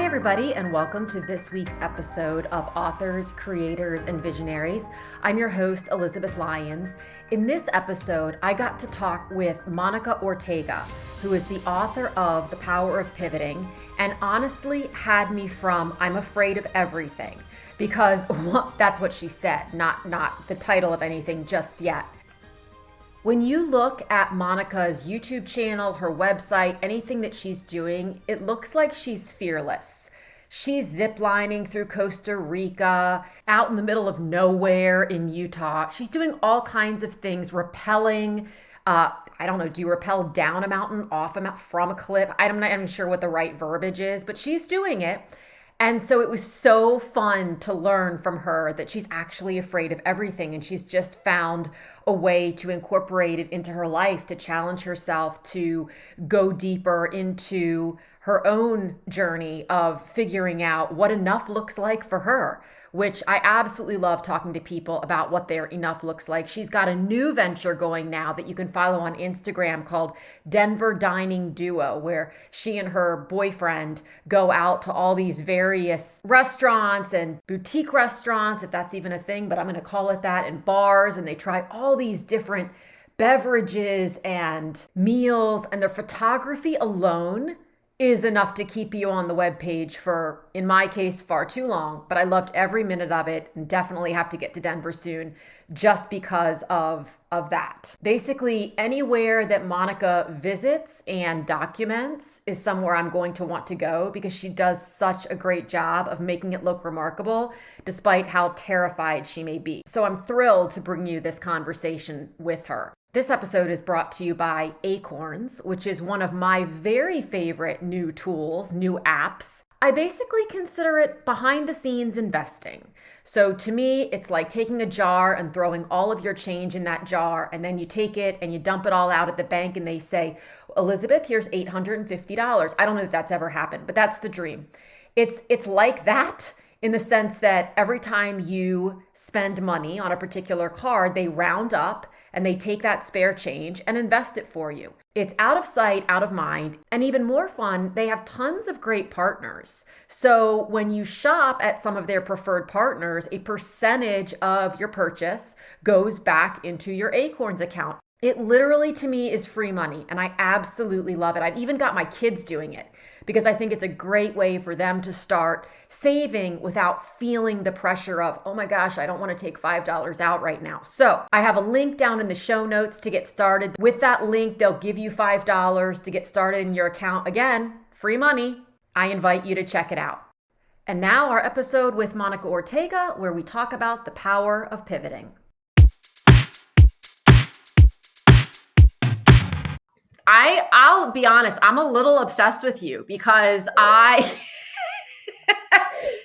everybody, and welcome to this week's episode of Authors, Creators, and Visionaries. I'm your host, Elizabeth Lyons. In this episode, I got to talk with Monica Ortega, who is the author of The Power of Pivoting, and honestly had me from I'm afraid of everything, because that's what she said, not the title of anything just yet. When you look at Monica's YouTube channel, her website, anything that she's doing, it looks like she's fearless. She's ziplining through Costa Rica, out in the middle of nowhere in Utah. She's doing all kinds of things, rappelling. Do you rappel down a mountain, off a mountain, from a cliff? I'm not even sure what the right verbiage is, but she's doing it. And so it was so fun to learn from her that she's actually afraid of everything. And she's just found a way to incorporate it into her life, to challenge herself, to go deeper into her own journey of figuring out what enough looks like for her, which I absolutely love talking to people about what their enough looks like. She's got a new venture going now that you can follow on Instagram called Denver Dining Duo, where she and her boyfriend go out to all these various restaurants and boutique restaurants, if that's even a thing, but I'm going to call it that, and bars, and they try all these different beverages and meals, and their photography alone is enough to keep you on the webpage for, in my case, far too long. But I loved every minute of it and definitely have to get to Denver soon just because of that. Basically, anywhere that Monica visits and documents is somewhere I'm going to want to go because she does such a great job of making it look remarkable, despite how terrified she may be. So I'm thrilled to bring you this conversation with her. This episode is brought to you by Acorns, which is one of my very favorite new tools, new apps. I basically consider it behind the scenes investing. So to me, it's like taking a jar and throwing all of your change in that jar, and then you take it and you dump it all out at the bank and they say, Elizabeth, here's $850. I don't know if that's ever happened, but that's the dream. It's like that, in the sense that every time you spend money on a particular card, they round up and they take that spare change and invest it for you. It's out of sight, out of mind, and even more fun, they have tons of great partners. So when you shop at some of their preferred partners, a percentage of your purchase goes back into your Acorns account. It literally, to me, is free money, and I absolutely love it. I've even got my kids doing it because I think it's a great way for them to start saving without feeling the pressure of, oh my gosh, I don't want to take $5 out right now. So I have a link down in the show notes to get started. With that link, they'll give you $5 to get started in your account. Again, free money. I invite you to check it out. And now our episode with Monica Ortega, where we talk about the power of pivoting. I'll be honest, I'm a little obsessed with you because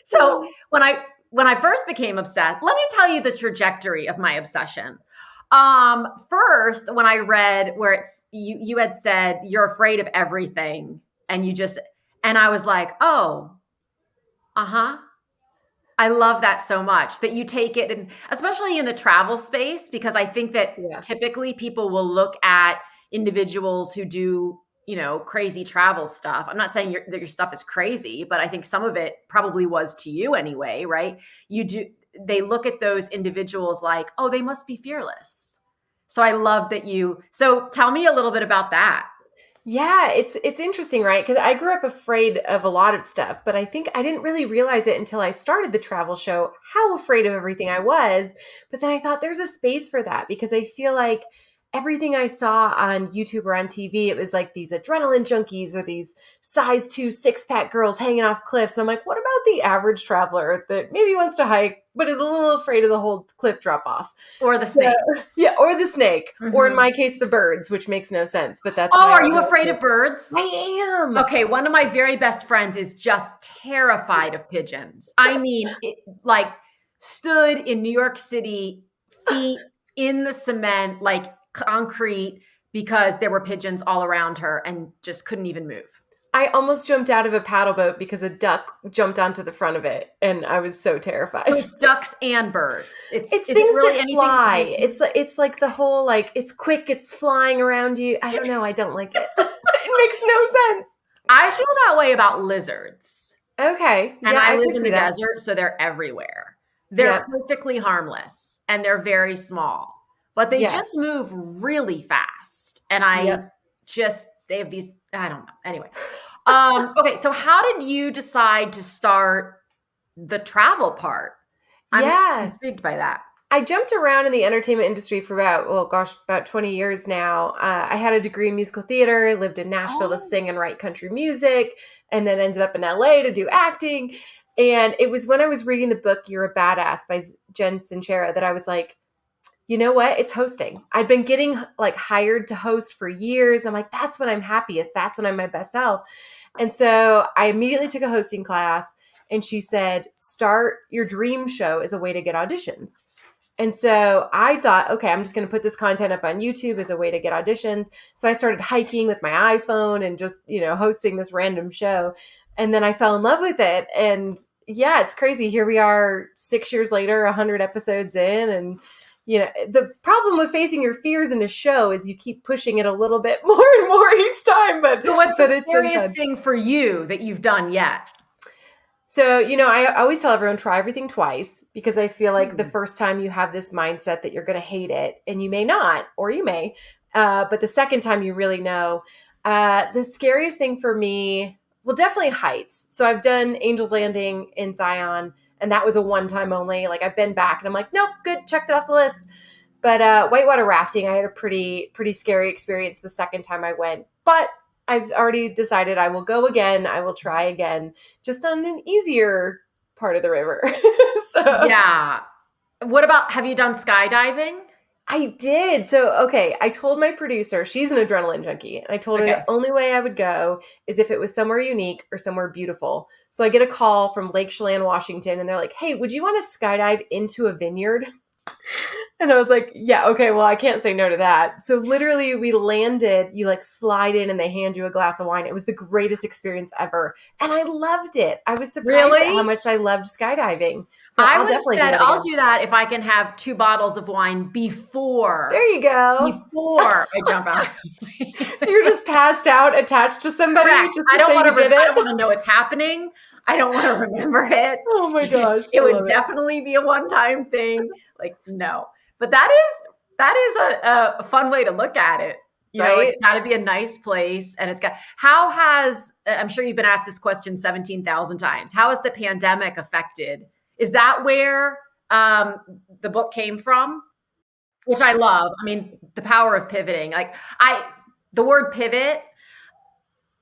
so when I first became obsessed, let me tell you the trajectory of my obsession. First, when I read where it's, you had said you're afraid of everything and I was like, oh, I love that so much that you take it, and especially in the travel space, because I think that typically people will look at individuals who do, crazy travel stuff. I'm not saying that your stuff is crazy, but I think some of it probably was to you anyway, right? They look at those individuals like, oh, they must be fearless. So I love that so tell me a little bit about that. Yeah, it's interesting, right? Because I grew up afraid of a lot of stuff, but I think I didn't really realize it until I started the travel show, how afraid of everything I was. But then I thought there's a space for that because I feel like everything I saw on YouTube or on TV, it was like these adrenaline junkies or these size 2 6-pack girls hanging off cliffs. And I'm like, what about the average traveler that maybe wants to hike, but is a little afraid of the whole cliff drop off? Or the snake. Yeah, or the snake. Mm-hmm. Or in my case, the birds, which makes no sense. But that's are you afraid of birds? I am. Okay, one of my very best friends is just terrified of pigeons. I mean, stood in New York City, feet in the cement, like concrete, because there were pigeons all around her and just couldn't even move. I almost jumped out of a paddle boat because a duck jumped onto the front of it, and I was so terrified. So it's ducks and birds. It's things really that fly. It's like the whole, like, it's quick, it's flying around you. I don't know. I don't like it. It makes no sense. I feel that way about lizards. Okay. And Yeah, I I live can in see the that. desert, so they're everywhere. They're Yep. perfectly harmless and they're very small, but they Yes. just move really fast. And I Yep. just, they have these, I don't know. Anyway. Okay. So how did you decide to start the travel part? I'm Yeah. intrigued by that. I jumped around in the entertainment industry for about, well, gosh, about 20 years now. I had a degree in musical theater, lived in Nashville to Oh, sing and write country music, and then ended up in LA to do acting. And it was when I was reading the book You're a Badass by Jen Sincero that I was like, you know what? It's hosting. I'd been getting like hired to host for years. I'm like, that's when I'm happiest. That's when I'm my best self. And so I immediately took a hosting class, and she said, start your dream show as a way to get auditions. And so I thought, okay, I'm just going to put this content up on YouTube as a way to get auditions. So I started hiking with my iPhone and just, hosting this random show. And then I fell in love with it. And yeah, it's crazy. Here we are 6 years later, 100 episodes in. And, the problem with facing your fears in a show is you keep pushing it a little bit more and more each time. But, so what's but the it's been scariest fun. thing for you that you've done yet? So, I always tell everyone try everything twice because I feel like the Hmm. first time you have this mindset that you're going to hate it, and you may not, or you may, but the second time you really know. The scariest thing for me, well, definitely heights. So I've done Angel's Landing in Zion, and that was a one time only. Like I've been back and I'm like, nope, good, checked it off the list. But whitewater rafting, I had a pretty scary experience the second time I went. But I've already decided I will go again. I will try again, just on an easier part of the river. So Yeah. What about, have you done skydiving? I did. So, okay, I told my producer, she's an adrenaline junkie, and I told her the Okay. only way I would go is if it was somewhere unique or somewhere beautiful. So I get a call from Lake Chelan, Washington, and they're like, hey, would you want to skydive into a vineyard? And I was like, yeah, okay, well, I can't say no to that. So literally, we landed, you like slide in and they hand you a glass of wine. It was the greatest experience ever. And I loved it. I was surprised at how Really? much I loved skydiving. So I I'll would have definitely do said that I'll again. do that if I can have 2 bottles of wine There you go. before I jump out of the plane. So you're just passed out attached to somebody Correct. just to say you did I don't it? want to know what's happening. I don't want to remember it. Oh my gosh, It I would love it. definitely be a one-time thing. Like, no. But that is a fun way to look at it. Like Right? it's got to be a nice place, and how has, I'm sure you've been asked this question 17,000 times. How has the pandemic affected? Is that where the book came from? Which I love. I mean, the power of pivoting. The word pivot,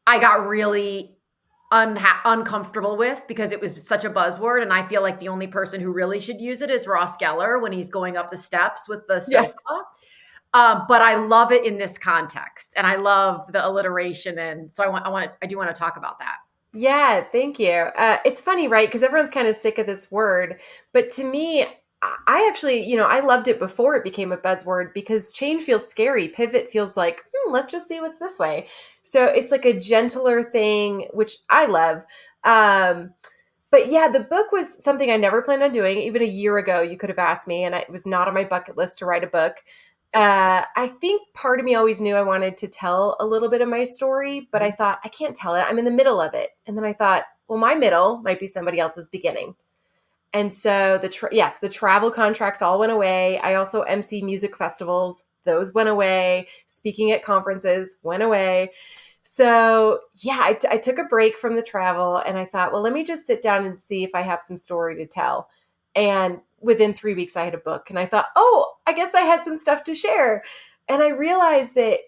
I got really uncomfortable with because it was such a buzzword. And I feel like the only person who really should use it is Ross Geller when he's going up the steps with the Yeah. sofa. But I love it in this context, and I love the alliteration. And so I do want to talk about that. Yeah, thank you. It's funny, right? Because everyone's kind of sick of this word. But to me, I actually, I loved it before it became a buzzword because change feels scary. Pivot feels like, let's just see what's this way. So it's like a gentler thing, which I love. But yeah, the book was something I never planned on doing. Even a year ago, you could have asked me, and it was not on my bucket list to write a book. I think part of me always knew I wanted to tell a little bit of my story, but I thought, I can't tell it. I'm in the middle of it. And then I thought, well, my middle might be somebody else's beginning. And so the travel contracts all went away. I also MC music festivals. Those went away. Speaking at conferences went away. So yeah, I took a break from the travel and I thought, well, let me just sit down and see if I have some story to tell. And within 3 weeks, I had a book and I thought, oh, I guess I had some stuff to share. And I realized that,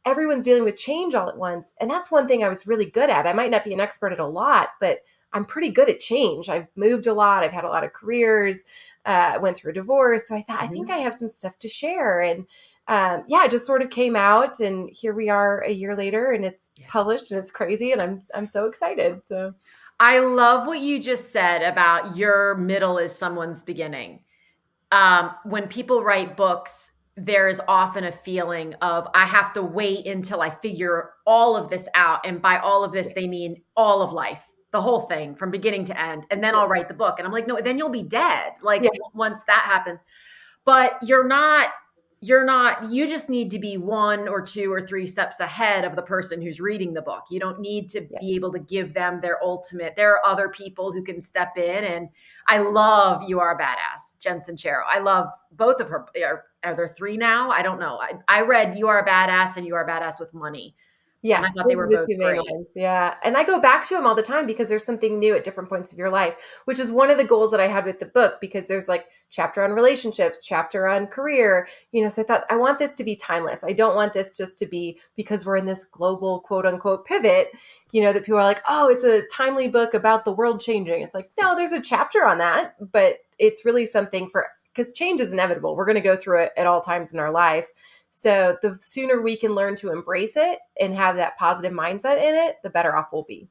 everyone's dealing with change all at once. And that's one thing I was really good at. I might not be an expert at a lot, but I'm pretty good at change. I've moved a lot. I've had a lot of careers. Went through a divorce. So I thought, I think I have some stuff to share. And it just sort of came out, and here we are a year later, and it's published, and it's crazy, and I'm so excited. So I love what you just said about your middle is someone's beginning. When people write books, there is often a feeling of, I have to wait until I figure all of this out. And by all of this, they mean all of life, the whole thing from beginning to end. And then I'll write the book. And I'm like, no, then you'll be dead. Like yeah, once that happens, but you're you just need to be one or two or three steps ahead of the person who's reading the book. You don't need to Yeah. be able to give them their ultimate. There are other people who can step in. And I love You Are a Badass, Jen Sincero. I love both of her. Are there three now? I don't know. I read You Are a Badass and You Are a Badass with Money. And Yeah, I thought they those were are the both two main great. ones. Yeah. And I go back to them all the time because there's something new at different points of your life, which is one of the goals that I had with the book, because there's like chapter on relationships, chapter on career, so I thought I want this to be timeless. I don't want this just to be because we're in this global quote unquote pivot, that people are like, oh, it's a timely book about the world changing. It's like, no, there's a chapter on that, but it's really something because change is inevitable. We're going to go through it at all times in our life. So the sooner we can learn to embrace it and have that positive mindset in it, the better off we'll be.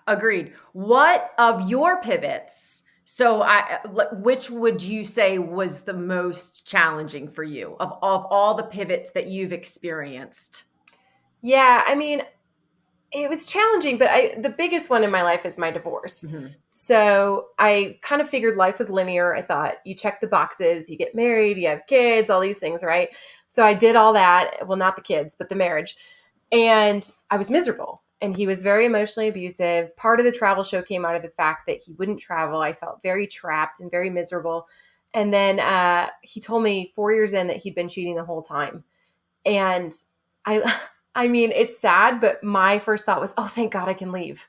Agreed. What of your pivots? Which would you say was the most challenging for you of all the pivots that you've experienced? Yeah, I mean, it was challenging, but the biggest one in my life is my divorce. Mm-hmm. So I kind of figured life was linear. I thought you check the boxes, you get married, you have kids, all these things, right? So I did all that. Well, not the kids, but the marriage. And I was miserable. And he was very emotionally abusive. Part of the travel show came out of the fact that he wouldn't travel. I felt very trapped and very miserable. And then he told me 4 years in that he'd been cheating the whole time. And I, I mean, it's sad, but my first thought was, oh, thank God I can leave.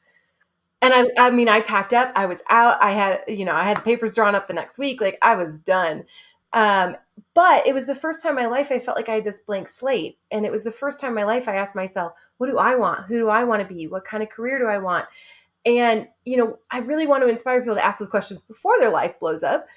And I mean, I packed up, I was out, I had the papers drawn up the next week. Like I was done. Um, but it was the first time in my life I felt like I had this blank slate. And it was the first time in my life I asked myself, what do I want? Who do I want to be? What kind of career do I want? And, I really want to inspire people to ask those questions before their life blows up.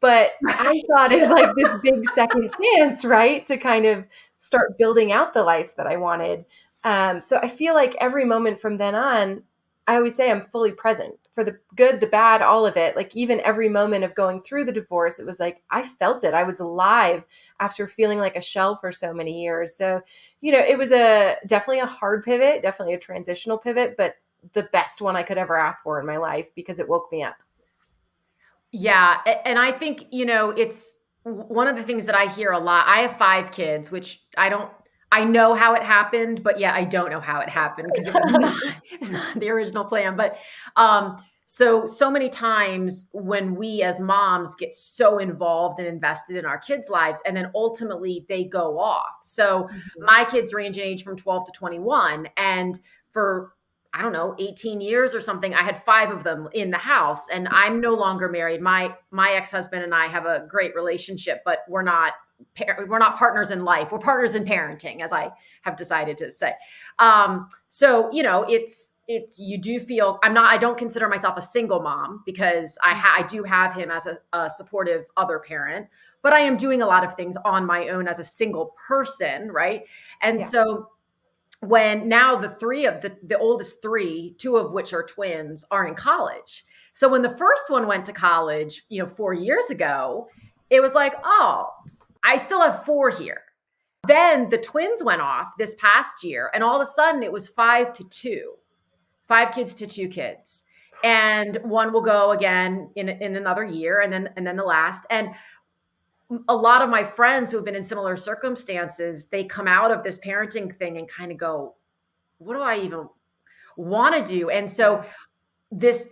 But I thought it's like this big second chance, right? To kind of start building out the life that I wanted. So I feel like every moment from then on, I always say I'm fully present for the good, the bad, all of it. Like even every moment of going through the divorce, it was like, I felt it. I was alive after feeling like a shell for so many years. So, it was definitely a hard pivot, definitely a transitional pivot, but the best one I could ever ask for in my life because it woke me up. Yeah. And I think, it's one of the things that I hear a lot. I have 5 kids, which I know how it happened, but yeah, I don't know how it happened because it's not the original plan. But so many times when we as moms get so involved and invested in our kids' lives, and then ultimately they go off. So my kids range in age from 12 to 21. And for I don't know, 18 years or something, I had 5 of them in the house, and I'm no longer married. My ex-husband and I have a great relationship, but we're not partners in life. We're partners in parenting, as I have decided to say. So, it's you do feel I don't consider myself a single mom because I do have him as a supportive other parent, but I am doing a lot of things on my own as a single person. Right. And Yeah. so when now the oldest 3, 2 of which are twins, are in college. So when the first one went to college, 4 years ago, it was like, oh, I still have 4 here. Then the twins went off this past year, and all of a sudden it was 5 to 2, 5 kids to 2 kids. And one will go again in another year, and then the last. And a lot of my friends who have been in similar circumstances, they come out of this parenting thing and kind of go, what do I even want to do? And so this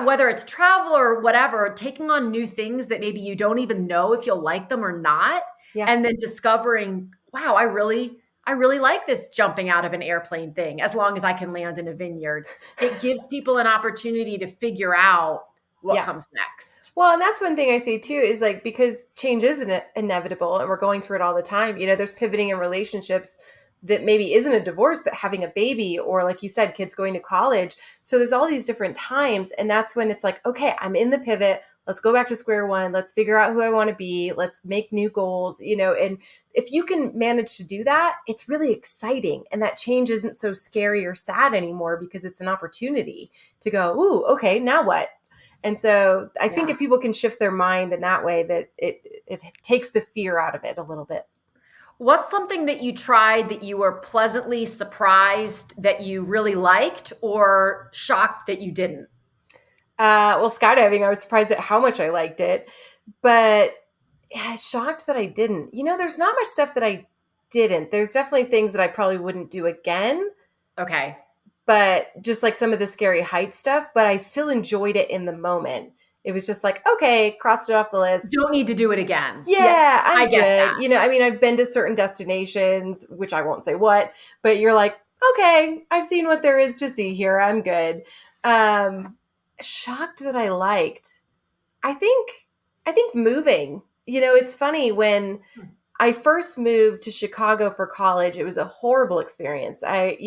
whether it's travel or whatever, taking on new things that maybe you don't even know if you'll like them or not. Yeah. And then discovering, wow, I really like this jumping out of an airplane thing, as long as I can land in a vineyard. It gives people an opportunity to figure out what comes next. Well, and that's one thing I say too, is like, because change is inevitable and we're going through it all the time. There's pivoting in relationships that maybe isn't a divorce, but having a baby, or like you said, kids going to college. So there's all these different times. And that's when it's like, okay, I'm in the pivot. Let's go back to square one. Let's figure out who I want to be. Let's make new goals, and if you can manage to do that, it's really exciting. And that change isn't so scary or sad anymore because it's an opportunity to go, ooh, okay, now what? And so I think if people can shift their mind in that way, that it takes the fear out of it a little bit. What's something that you tried that you were pleasantly surprised that you really liked, or shocked that you didn't? Well, skydiving, I was surprised at how much I liked it, but Yeah, shocked that I didn't. There's not much stuff that I didn't. There's definitely things that I probably wouldn't do again, Okay. but just like some of the scary height stuff, but I still enjoyed it in the moment. It was just like, okay, crossed it off the list. Don't need to do it again. Yeah, Yeah, I I'm get good. that. I've been to certain destinations, which I won't say what, but you're like, okay, I've seen what there is to see here. I'm good. Um, Shocked that I liked. I think I think moving. It's funny when I first moved to Chicago for college, it was a horrible experience. I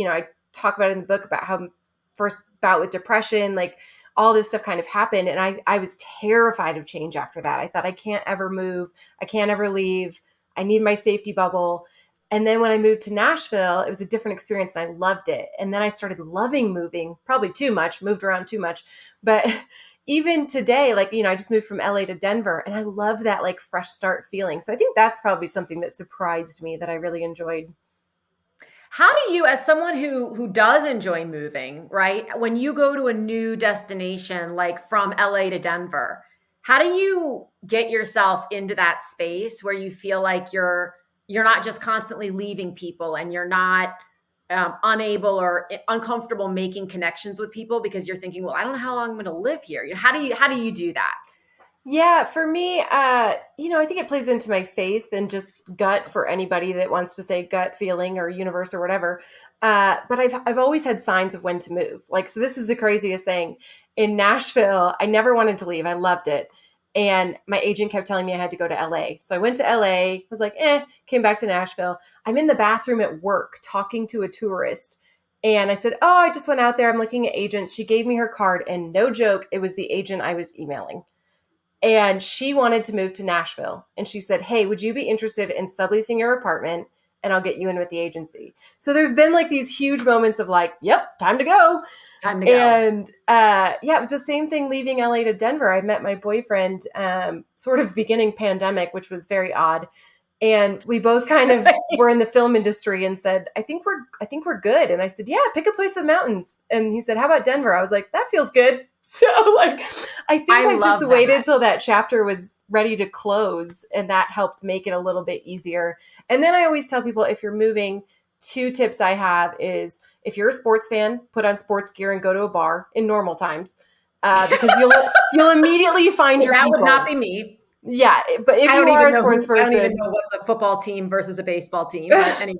talk about it in the book about how first bout with depression, like all this stuff kind of happened. And I was terrified of change after that. I thought, I can't ever move. I can't ever leave. I need my safety bubble. And then when I moved to Nashville, it was a different experience and I loved it. And then I started loving moving, probably too much, moved around too much. But even today, like, I just moved from LA to Denver and I love that like fresh start feeling. So I think that's probably something that surprised me that I really enjoyed. How do you, as someone who does enjoy moving, right? When you go to a new destination, like from LA to Denver, how do you get yourself into that space where you feel like you're not just constantly leaving people and you're not unable or uncomfortable making connections with people because you're thinking, well, I don't know how long I'm going to live here. How do you do that? Yeah, for me, I think it plays into my faith and just gut for anybody that wants to say gut feeling or universe or whatever. But I've always had signs of when to move. Like, so this is the craziest thing. In Nashville, I never wanted to leave. I loved it. And my agent kept telling me I had to go to LA. So I went to LA, was like, came back to Nashville. I'm in the bathroom at work talking to a tourist. And I said, oh, I just went out there. I'm looking at agents. She gave me her card. And no joke, it was the agent I was emailing. And she wanted to move to Nashville. And she said, hey, would you be interested in subleasing your apartment? And I'll get you in with the agency. So there's been like these huge moments of like, yep, time to go. Time to go. And yeah, it was the same thing leaving LA to Denver. I met my boyfriend sort of beginning pandemic, which was very odd. And we both kind of were in the film industry and said, I think we're good. And I said, yeah, pick a place with mountains. And he said, how about Denver? I was like, that feels good. So like, I think I I just love waited that. till that chapter was ready to close. And that helped make it a little bit easier. And then I always tell people, if you're moving, two tips I have is, if you're a sports fan, put on sports gear and go to a bar in normal times, because you'll immediately find your That would not people. be me. Yeah, but if you are a sports I don't even person, know what's a football team versus a baseball team, but anyway.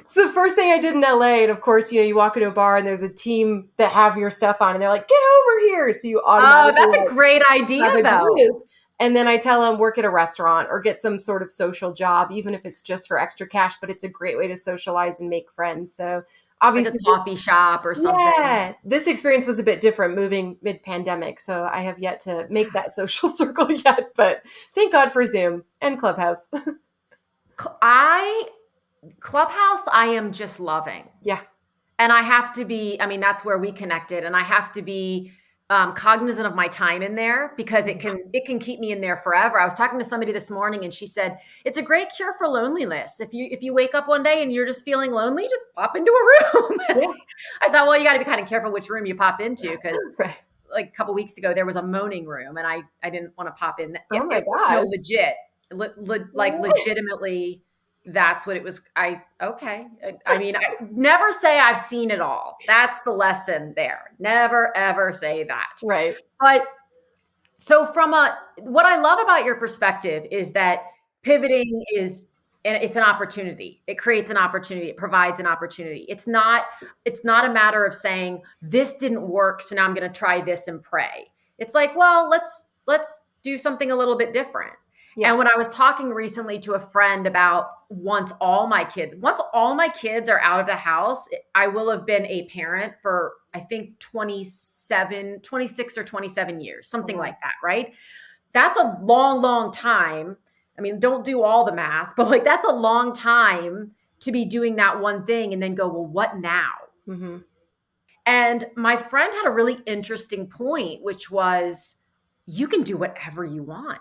it's the first thing I did in LA. And of course, you walk into a bar and there's a team that have your stuff on and they're like, get over here. So you Oh, automatically that's a like great idea have a though. group. And then I tell them, work at a restaurant or get some sort of social job, even if it's just for extra cash, but it's a great way to socialize and make friends. So Like a obviously coffee shop or something. yeah, this experience was a bit different moving mid-pandemic, so I have yet to make that social circle yet, but thank God for Zoom and Clubhouse. I Clubhouse, I am just loving. Yeah. And I have to be, I mean, that's where we connected. And I have to be cognizant of my time in there because it can keep me in there forever. I was talking to somebody this morning and she said, it's a great cure for loneliness. If you wake up one day and you're just feeling lonely, just pop into a room. Yeah. I thought, well, you got to be kind of careful which room you pop into because Right. like a couple weeks ago there was a moaning room and I didn't want to pop in. Oh my No, gosh. legit, like legitimately, that's what it was. Okay. I mean, I never say I've seen it all. That's the lesson there. Never ever say that. Right. But so what I love about your perspective is that pivoting is, and it's an opportunity. It creates an opportunity. It provides an opportunity. It's not a matter of saying this didn't work, so now I'm going to try this and pray. It's like, well, let's do something a little bit different. Yeah. And when I was talking recently to a friend about once all my kids are out of the house, I will have been a parent for, I think 26 or 27 years, something Mhm. like that, right? That's a long, long time. I mean, don't do all the math, but like that's a long time to be doing that one thing and then go, well, what now? Mhm. And my friend had a really interesting point, which was you can do whatever you want.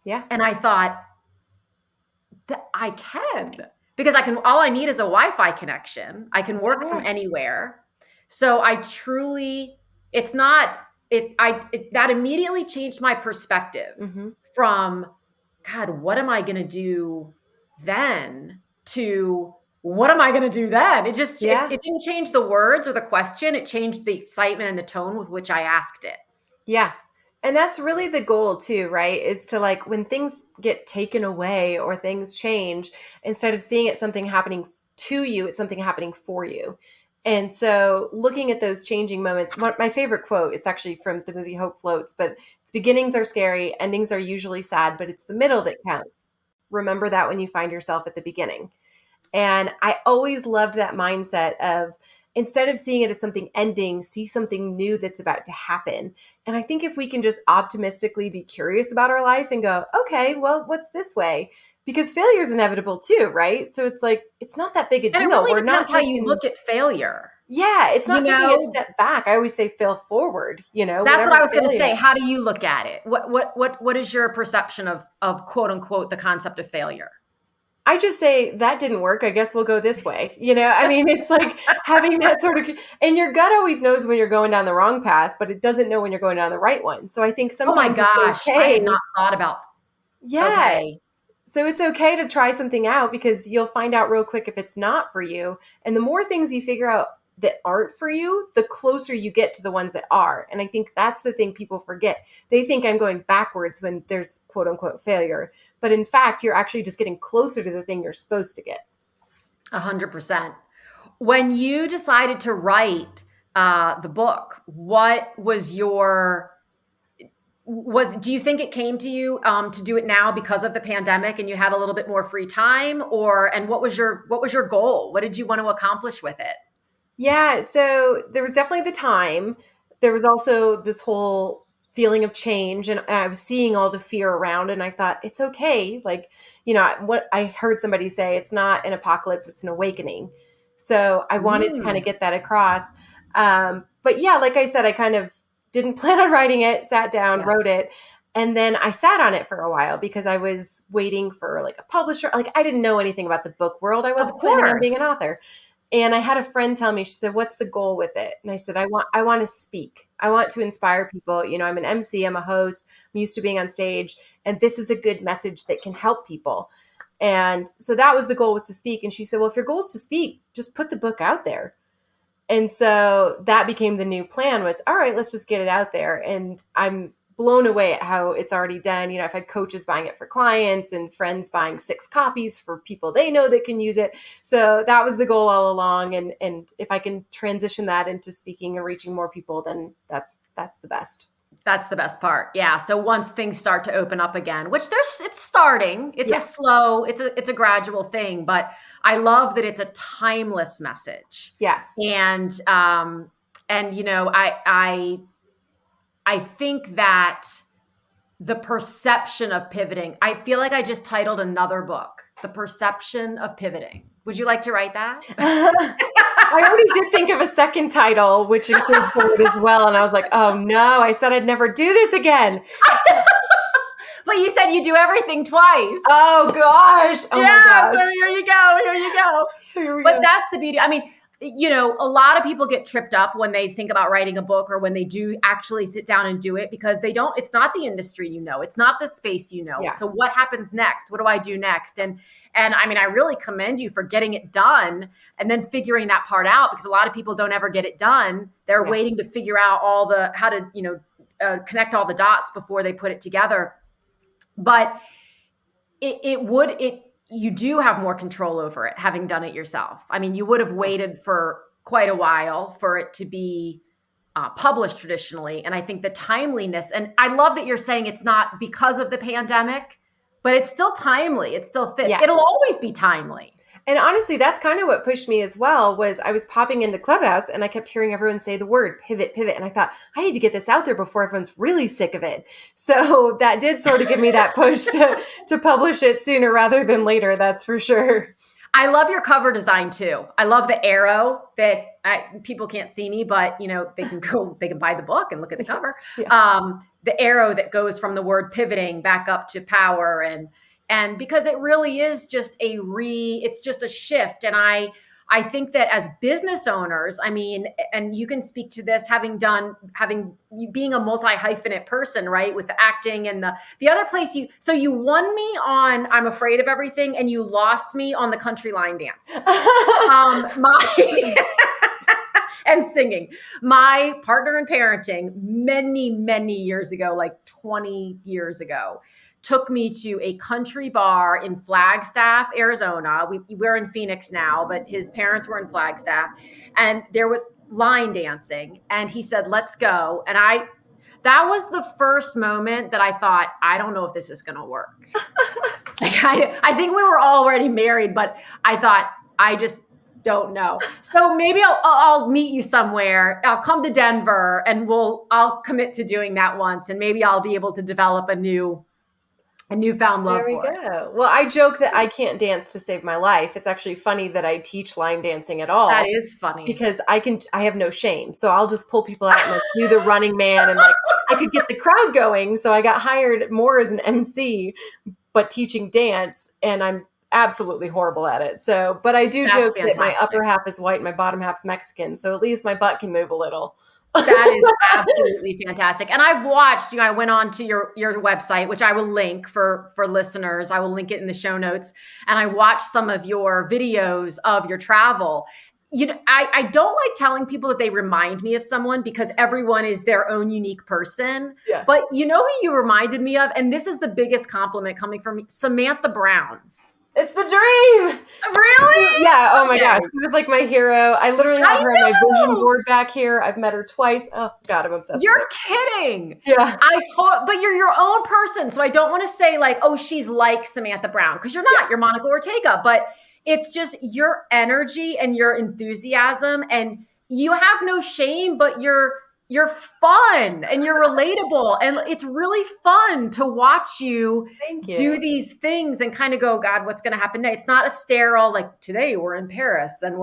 Yeah. And I thought that I can because all I need is a Wi-Fi connection. I can work from Yeah. anywhere. So I truly, it's not, that immediately changed my perspective Mhm. from God, what am I going to do then, to what am I going to do then? It didn't change the words or the question. It changed the excitement and the tone with which I asked it. Yeah. And that's really the goal too, right? Is to like when things get taken away or things change, instead of seeing it something happening to you, it's something happening for you. And so looking at those changing moments, my favorite quote, it's actually from the movie Hope Floats, but it's beginnings are scary, endings are usually sad, but it's the middle that counts. Remember that when you find yourself at the beginning. And I always loved that mindset of instead of seeing it as something ending, see something new that's about to happen. And I think if we can just optimistically be curious about our life and go, okay, well, what's this way? Because failure is inevitable too, right? So it's like, it's not that big a And it deal. really We're not depends how you taking, look at failure. yeah, it's You not taking a know, step back. I always say fail forward, that's what whatever I was going to say. failure. How do you look at it? What is your perception of quote unquote the concept of failure? I just say that didn't work. I guess we'll go this way. I mean, it's like having that sort of, and your gut always knows when you're going down the wrong path, but it doesn't know when you're going down the right one. So I think Oh my sometimes it's gosh, I okay. had not thought about. Yeah. Okay. So it's okay to try something out because you'll find out real quick if it's not for you. And the more things you figure out that aren't for you, the closer you get to the ones that are. And I think that's the thing people forget. They think I'm going backwards when there's quote unquote failure. But in fact, you're actually just getting closer to the thing you're supposed to get. 100%. When you decided to write the book, what was your do you think it came to you to do it now because of the pandemic and you had a little bit more free time, and what was your goal? What did you want to accomplish with it? Yeah, so there was definitely the time. There was also this whole feeling of change, and I was seeing all the fear around, and I thought it's okay. Like, what I heard somebody say, it's not an apocalypse, it's an awakening. So I wanted to kind of Mm, get that across. But yeah, like I said, I kind of didn't plan on writing it, sat down, yeah, wrote it, and then I sat on it for a while because I was waiting for like a publisher. Like I didn't know anything about the book world. I of wasn't planning on being course. an author. And I had a friend tell me, she said, "What's the goal with it?" And I said, I want to speak. I want to inspire people. I'm an MC, I'm a host, I'm used to being on stage, and this is a good message that can help people. And so that was the goal, was to speak. And she said, "Well, if your goal is to speak, just put the book out there." And so that became the new plan, was, all right, let's just get it out there. And I'm blown away at how it's already done. I've had coaches buying it for clients and friends buying 6 copies for people they know that can use it. So that was the goal all along. And if I can transition that into speaking and reaching more people, then that's the best. That's the best part. Yeah. So once things start to open up again, which it's starting, it's a Yeah. slow, it's a gradual thing, but I love that it's a timeless message. Yeah. And I think that the perception of pivoting, I feel like I just titled another book, The Perception of Pivoting. Would you like to write that? I already did think of a second title, which includes forward as well. And I was like, oh no, I said I'd never do this again. But you said you do everything twice. Oh gosh. Oh yeah, my gosh. so here you go. Here you go. Here we But go. that's the beauty. I mean, a lot of people get tripped up when they think about writing a book or when they do actually sit down and do it, because it's not the industry, it's not the space, Yeah. So what happens next? What do I do next? And I mean, I really commend you for getting it done and then figuring that part out, because a lot of people don't ever get it done. They're Yeah. waiting to figure out how to, connect all the dots before they put it together. But you do have more control over it, having done it yourself. I mean, you would have waited for quite a while for it to be published traditionally. And I think the timeliness, and I love that you're saying it's not because of the pandemic, but it's still timely. It still fits. Yeah. It'll always be timely. And honestly, that's kind of what pushed me as well. Was I was popping into Clubhouse and I kept hearing everyone say the word pivot, pivot. And I thought, I need to get this out there before everyone's really sick of it. So that did sort of give me that push to publish it sooner rather than later. That's for sure. I love your cover design too. I love the arrow that people can't see me, but they can buy the book and look at the cover. Yeah. The arrow that goes from the word pivoting back up to power, and because it really is just it's just a shift. And I I think that as business owners, I mean, and you can speak to this, being a multi-hyphenate person, right? With the acting and the other place you won me on I'm Afraid of Everything, and you lost me on the country line dance. My and singing. My partner in parenting many, many years ago, like 20 years ago, took me to a country bar in Flagstaff, Arizona. We're in Phoenix now, but his parents were in Flagstaff, and there was line dancing, and he said, "Let's go." And that was the first moment that I thought, I don't know if this is going to work. I think we were already married, but I thought, I just don't know. So maybe I'll meet you somewhere. I'll come to Denver, and I'll commit to doing that once, and maybe I'll be able to develop a newfound love for it. There we go. Well, I joke that I can't dance to save my life. It's actually funny that I teach line dancing at all. That is funny. Because I have no shame. So I'll just pull people out and like do the Running Man, and like I could get the crowd going. So I got hired more as an MC, but teaching dance, and I'm absolutely horrible at it. So, but I do joke that my upper half is white and my bottom half's Mexican. So at least my butt can move a little. That is absolutely fantastic. And I've watched, I went on to your website, which I will link for listeners. I will link it in the show notes. And I watched some of your videos of your travel. I don't like telling people that they remind me of someone, because everyone is their own unique person. Yeah. But you know who you reminded me of? And this is the biggest compliment coming from me, Samantha Brown. It's the dream. Really? Yeah. Oh my gosh. She was like my hero. I literally have her on my vision board back here. I've met her twice. Oh God, I'm obsessed You're with her. kidding. Yeah. But you're your own person. So I don't want to say like, oh, she's like Samantha Brown, because you're not. You're Monica Ortega. But it's just your energy and your enthusiasm, and you have no shame, but you're fun and you're relatable, and it's really fun to watch you do these things and kind of go, God, what's going to happen next? It's not a sterile, like, today we're in Paris and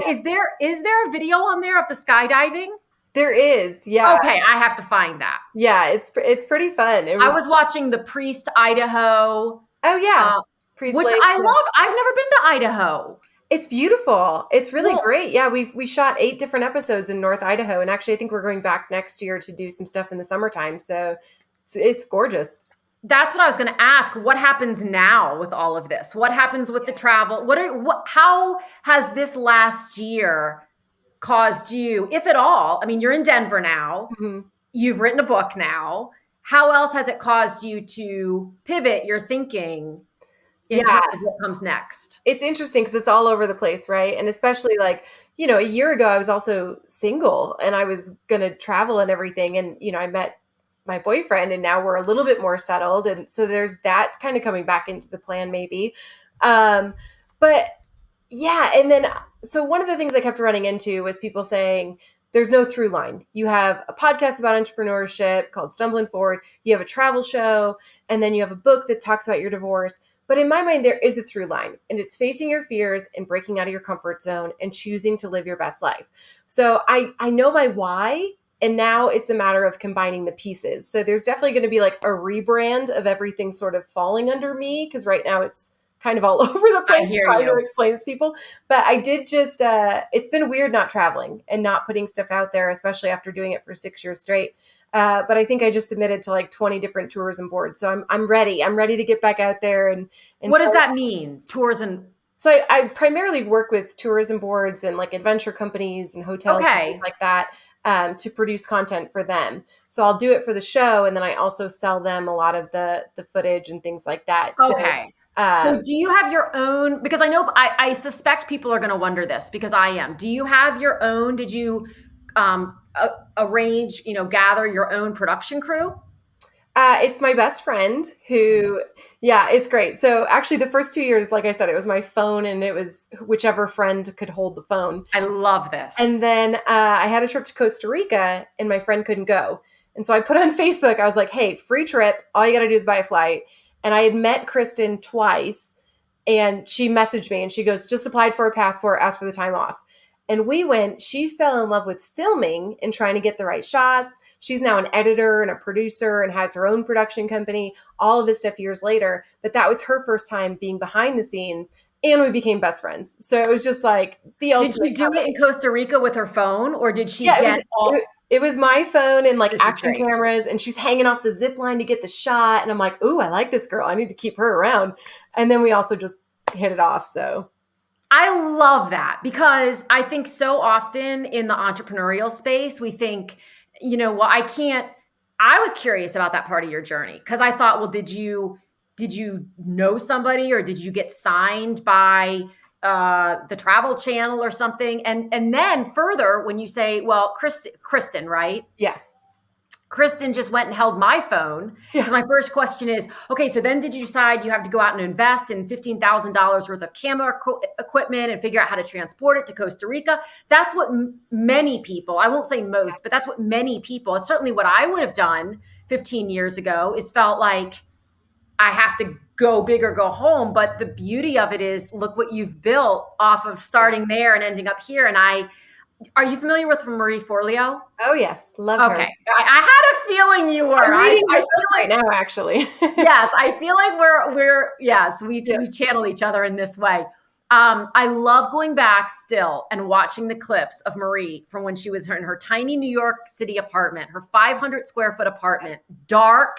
is there a video on there of the skydiving? There is. Yeah. Okay. I have to find that. Yeah. It's pretty fun. I was watching the Priest, Idaho. Oh yeah. Which I love. I've never been to Idaho. It's beautiful. It's really great. Yeah, we shot 8 different episodes in North Idaho, and actually I think we're going back next year to do some stuff in the summertime. So it's gorgeous. That's what I was going to ask. What happens now with all of this? What happens with the travel? How has this last year caused you, if at all? I mean, you're in Denver now. Mm-hmm. You've written a book now. How else has it caused you to pivot your thinking in terms of what comes next? It's interesting because it's all over the place, right? And especially like, a year ago, I was also single and I was going to travel and everything. And, I met my boyfriend, and now we're a little bit more settled. And so there's that kind of coming back into the plan maybe. But yeah. And then, so one of the things I kept running into was people saying, there's no through line. You have a podcast about entrepreneurship called Stumbling Forward. You have a travel show, and then you have a book that talks about your divorce. But in my mind, there is a through line, and it's facing your fears and breaking out of your comfort zone and choosing to live your best life. So I know my why, and now it's a matter of combining the pieces. So there's definitely going to be like a rebrand of everything sort of falling under me, because right now it's kind of all over the place trying to explain it to people. But I did just, it's been weird not traveling and not putting stuff out there, especially after doing it for 6 years straight. But I think I just submitted to like 20 different tourism boards. So I'm ready. I'm ready to get back out there. And what does that mean? Tourism? So I primarily work with tourism boards and like adventure companies and hotels and things like that, to produce content for them. So I'll do it for the show. And then I also sell them a lot of the footage and things like that. Okay. So do you have your own, because I know, I suspect people are going to wonder this because I am. Do you have your own, did you arrange, gather your own production crew? It's my best friend who, it's great. So actually the first 2 years, like I said, it was my phone and it was whichever friend could hold the phone. I love this. And then I had a trip to Costa Rica and my friend couldn't go. And so I put on Facebook, I was like, hey, free trip. All you got to do is buy a flight. And I had met Kristen twice, and she messaged me and she goes, just applied for a passport, asked for the time off. And we went, she fell in love with filming and trying to get the right shots. She's now an editor and a producer and has her own production company, all of this stuff years later. But that was her first time being behind the scenes. and we became best friends. So it was just like the Did ultimate she do it in Costa Rica with her phone, or did she Yeah, get all? it was my phone and like This is action great. cameras, and she's hanging off the zip line to get the shot. And I'm like, ooh, I like this girl. I need to keep her around. And then we also just hit it off. So I love that because I think so often in the entrepreneurial space, we think, well, I was curious about that part of your journey because I thought, well, did you know somebody or did you get signed by the Travel Channel or something? And then further, when you say, well, Kristen, right? yeah. Kristen just went and held my phone Yeah. because my first question is, okay, so then did you decide you have to go out and invest in $15,000 worth of camera equipment and figure out how to transport it to Costa Rica? That's what many people, I won't say most, but that's what many people, it's certainly what I would have done 15 years ago, is felt like I have to go big or go home. But the beauty of it is, look what you've built off of starting there and ending up here. And are you familiar with Marie Forleo? Oh, yes. Love her. Okay. I had a feeling you were. I'm reading I her book right now, actually. yes, I feel like we channel each other in this way. I love going back still and watching the clips of Marie from when she was in her tiny New York City apartment, her 500 square foot apartment, dark,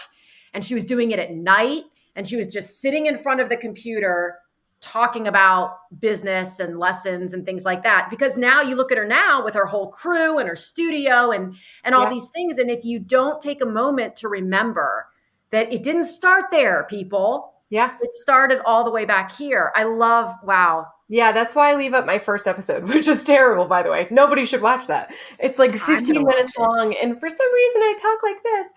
and she was doing it at night, and she was just sitting in front of the computer talking about business and lessons and things like that. Because now you look at her now with her whole crew and her studio and all these things. And if you don't take a moment to remember that it didn't start there, people. Yeah. It started all the way back here. Wow. Yeah, that's why I leave up my first episode, which is terrible, by the way. Nobody should watch that. It's like 15 minutes long. And for some reason, I talk like this.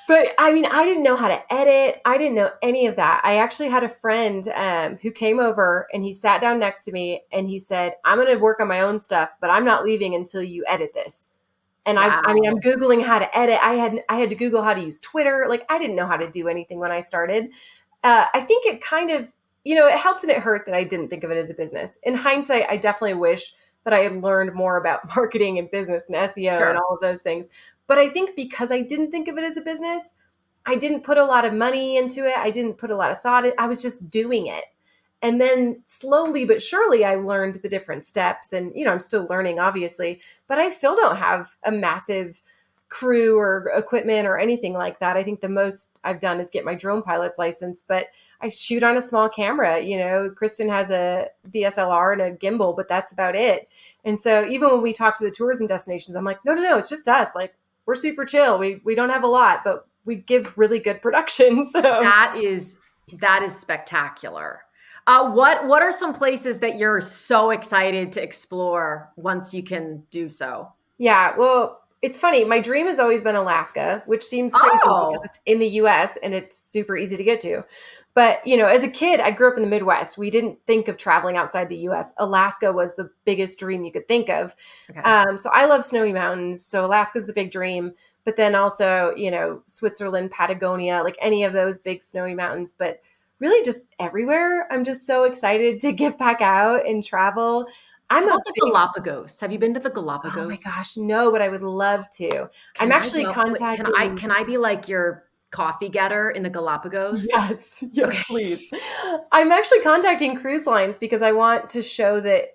But I mean, I didn't know how to edit. I didn't know any of that. I actually had a friend who came over and he sat down next to me and he said, I'm going to work on my own stuff, but I'm not leaving until you edit this. And wow. I mean, I'm Googling how to edit. I had to Google how to use Twitter. Like, I didn't know how to do anything when I started. I think it kind of, it helped and it hurt that I didn't think of it as a business. In hindsight, I definitely wish that I had learned more about marketing and business and SEO and all of those things. But I think because I didn't think of it as a business, I didn't put a lot of money into it. I didn't put a lot of thought in it. I was just doing it. And then slowly but surely I learned the different steps. And, I'm still learning, obviously, but I still don't have a massive crew or equipment or anything like that. I think the most I've done is get my drone pilot's license, but I shoot on a small camera. Kristen has a DSLR and a gimbal, but that's about it. And so even when we talk to the tourism destinations, I'm like, no, it's just us. Like, we're super chill. We don't have a lot, but we give really good production. So that is spectacular. What are some places that you're so excited to explore once you can do so? Yeah, well, it's funny. My dream has always been Alaska, which seems crazy because it's in the US and it's super easy to get to. But, as a kid, I grew up in the Midwest. We didn't think of traveling outside the US. Alaska was the biggest dream you could think of. Okay. So I love snowy mountains. So Alaska's the big dream. But then also, Switzerland, Patagonia, like any of those big snowy mountains. But really just everywhere. I'm just so excited to get back out and travel. Galapagos. Have you been to the Galapagos? Oh my gosh, no, but I would love to. I'm actually contacting. Can I be like your coffee getter in the Galapagos? Yes, okay. Please. I'm actually contacting cruise lines because I want to show that,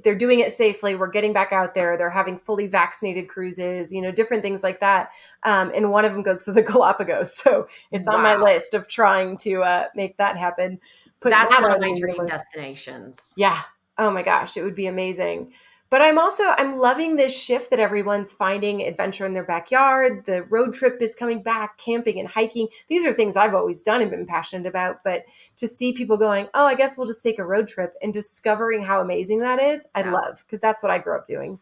they're doing it safely. We're getting back out there. They're having fully vaccinated cruises, different things like that. And one of them goes to the Galapagos. So it's on my list of trying to make that happen. That's one of my dream destinations. Yeah. Oh my gosh, it would be amazing. But I'm loving this shift that everyone's finding adventure in their backyard. The road trip is coming back, camping and hiking. These are things I've always done and been passionate about. But to see people going, oh, I guess we'll just take a road trip and discovering how amazing that is, I love, because that's what I grew up doing.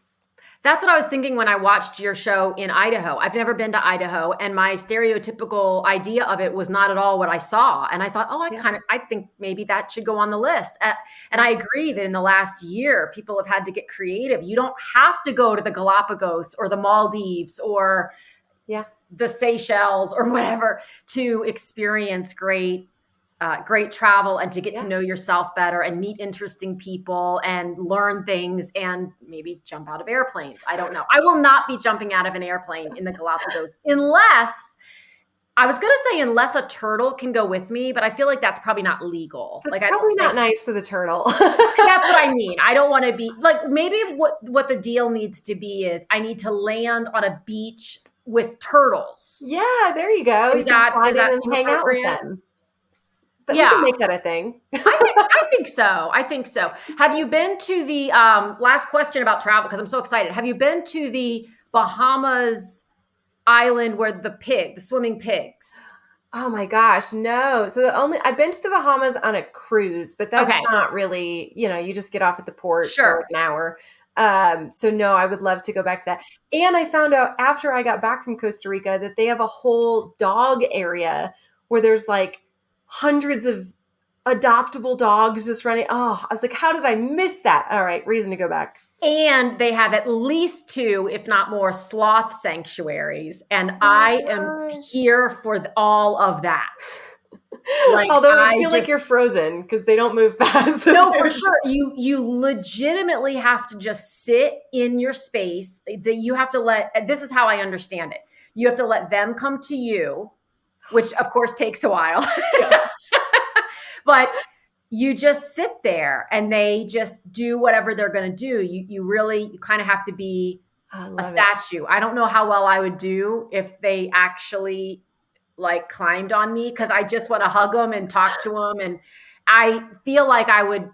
That's what I was thinking when I watched your show in Idaho. I've never been to Idaho, and my stereotypical idea of it was not at all what I saw. And I thought, I think maybe that should go on the list. And I agree that in the last year, people have had to get creative. You don't have to go to the Galapagos or the Maldives or the Seychelles or whatever to experience great travel and to get to know yourself better and meet interesting people and learn things and maybe jump out of airplanes. I don't know. I will not be jumping out of an airplane in the Galapagos unless I was going to say unless a turtle can go with me, but I feel like that's probably not legal. That's Like, I don't probably not think nice to the turtle. that's what I mean. I don't want to be like, maybe what the deal needs to be is I need to land on a beach with turtles. Yeah, there you go. You can Does slide in that and seem hang out with appropriate? them. But we can Yeah. make that a thing. I think so. I think so. Have you been to the last question about travel? Because I'm so excited. Have you been to the Bahamas island where the swimming pigs? Oh my gosh, no. So I've been to the Bahamas on a cruise, but that's Okay, not really, you just get off at the port for sure. an hour. So no, I would love to go back to that. And I found out after I got back from Costa Rica that they have a whole dog area where there's like hundreds of adoptable dogs just running. Oh, I was like, how did I miss that? All right, reason to go back. And they have at least 2, if not more, sloth sanctuaries. And Oh my I am gosh. here for all of that. Like, Although it would I feel like just, you're frozen because they don't move fast. no, for sure. You legitimately have to just sit in your space. That you have to this is how I understand it. You have to let them come to you, which of course takes a while. Yeah. But you just sit there and they just do whatever they're going to do. You kind of have to be I a love it. statue. I don't know how well I would do if they actually like climbed on me, because I just want to hug them and talk to them. And I feel like I would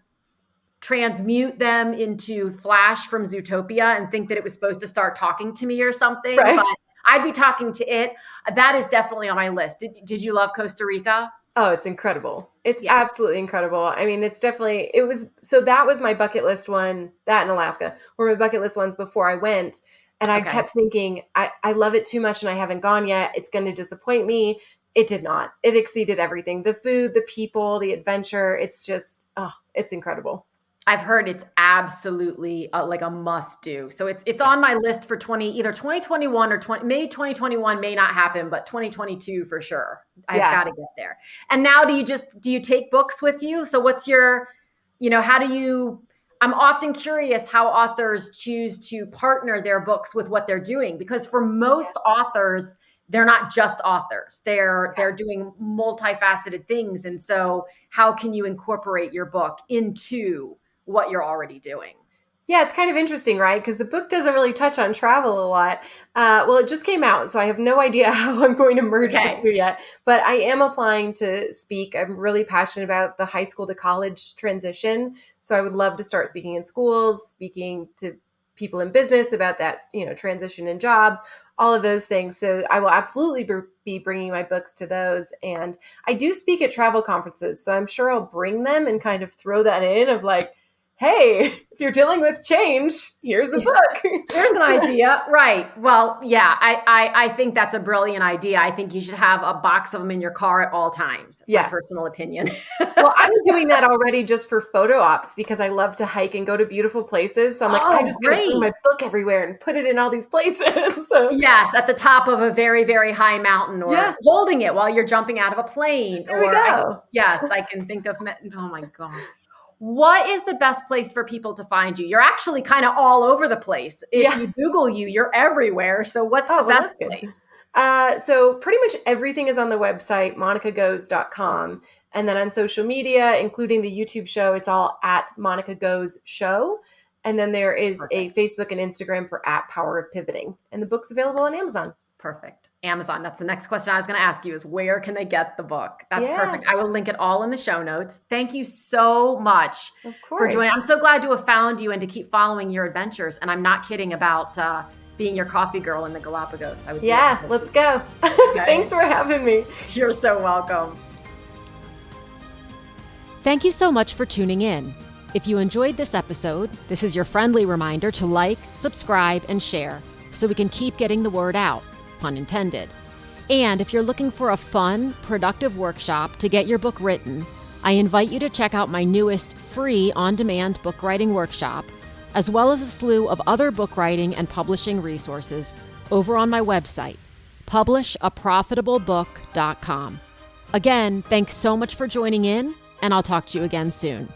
transmute them into Flash from Zootopia and think that it was supposed to start talking to me or something. Right. But I'd be talking to it. That is definitely on my list. Did you love Costa Rica? Oh, it's incredible. It's Yeah. absolutely incredible. I mean, that was my bucket list one, that in Alaska were my bucket list ones before I went. And I Okay. kept thinking, I love it too much and I haven't gone yet. It's going to disappoint me. It did not. It exceeded everything. The food, the people, the adventure. It's just, it's incredible. I've heard it's absolutely like a must do. So it's on my list for either 2021 or maybe 2021 may not happen, but 2022 for sure. I've got to get there. And now do you take books with you? So what's your, I'm often curious how authors choose to partner their books with what they're doing, because for most authors, they're not just authors. They're doing multifaceted things. And so how can you incorporate your book into what you're already doing? Yeah, it's kind of interesting, right? Because the book doesn't really touch on travel a lot. Well, it just came out, so I have no idea how I'm going to merge the two yet. But I am applying to speak. I'm really passionate about the high school to college transition. So I would love to start speaking in schools, speaking to people in business about that, transition in jobs, all of those things. So I will absolutely be bringing my books to those. And I do speak at travel conferences, so I'm sure I'll bring them and kind of throw that in of like, hey, if you're dealing with change, here's a book. Here's an idea. Right. Well, yeah, I think that's a brilliant idea. I think you should have a box of them in your car at all times. That's my personal opinion. Well, I'm doing that already just for photo ops because I love to hike and go to beautiful places. So I'm like, I just gotta bring my book everywhere and put it in all these places. So yes, at the top of a very, very high mountain, or holding it while you're jumping out of a plane. There we go. I can think of, oh my God. What is the best place for people to find you? You're actually kind of all over the place. If you Google you're everywhere. So what's the best place? So pretty much everything is on the website, monicagoes.com. And then on social media, including the YouTube show, it's all at Monica Goes Show. And then there is a Facebook and Instagram for @Power of Pivoting. And the book's available on Amazon. Perfect. Amazon. That's the next question I was going to ask you, is where can they get the book? That's perfect. I will link it all in the show notes. Thank you so much for joining. I'm so glad to have found you and to keep following your adventures. And I'm not kidding about being your coffee girl in the Galapagos. Let's go. Okay. Thanks for having me. You're so welcome. Thank you so much for tuning in. If you enjoyed this episode, this is your friendly reminder to like, subscribe, and share so we can keep getting the word out. Pun intended. And if you're looking for a fun, productive workshop to get your book written, I invite you to check out my newest free on-demand book writing workshop, as well as a slew of other book writing and publishing resources over on my website, publishaprofitableBook.com. Again, thanks so much for joining in, and I'll talk to you again soon.